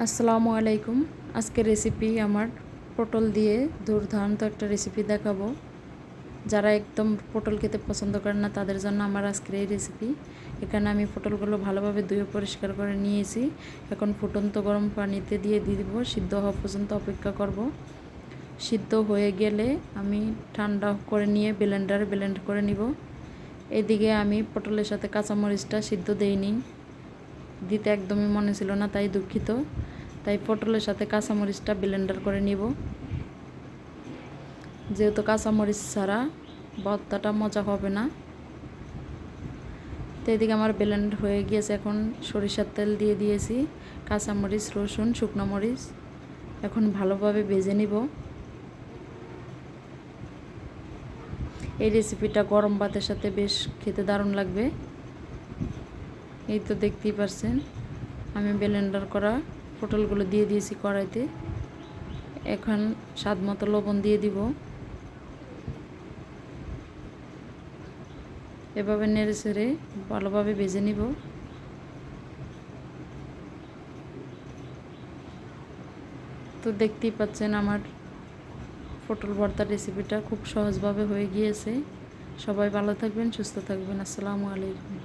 আসসালামু আলাইকুম। আজকে রেসিপি আমার পটল দিয়ে দুর্দান্ত একটা রেসিপি দেখাবো। যারা একদম পটল খেতে পছন্দ করেন না তাদের জন্য আমার আজকের এই রেসিপি। এখানে আমি পটলগুলো ভালোভাবে ধুয়ে পরিষ্কার করে নিয়েছি। এখন ফুটন্ত গরম পানিতে দিয়ে দিব, সিদ্ধ হওয়া পর্যন্ত অপেক্ষা করব। সিদ্ধ হয়ে গেলে আমি ঠান্ডা করে নিয়ে ব্লেন্ডারে ব্লেন্ড করে নিব। এদিকে আমি পটলের সাথে কাঁচামরিচটা সিদ্ধ দেইনি, দিতে একদমই মনে ছিল না, তাই দুঃখিত। তাই পটলের সাথে কাঁচামরিচটা ব্লেন্ডার করে নিব, যেহেতু কাঁচামরিচ ছাড়া ভর্তাটা মজা হবে না। তো এদিকে আমার ব্লেন্ড হয়ে গিয়েছে। এখন সরিষার তেল দিয়ে দিয়েছি, কাঁচামরিচ, রসুন, শুকনো মরিচ এখন ভালোভাবে ভেজে নিব। এই রেসিপিটা গরম ভাতের সাথে বেশ খেতে দারুণ লাগবে। এই তো দেখতেই পাচ্ছেন আমি ব্লেন্ডার করা পটলগুলো দিয়ে দিয়েছি কড়াইতে। এখন স্বাদ মতো লবণ দিয়ে দিব। এভাবে নেড়ে চেড়ে ভালোভাবে ভেজে নিব। তো দেখতেই পাচ্ছেন আমার পটল ভর্তার রেসিপিটা খুব সহজভাবে হয়ে গিয়েছে। সবাই ভালো থাকবেন, সুস্থ থাকবেন। আসসালামু আলাইকুম।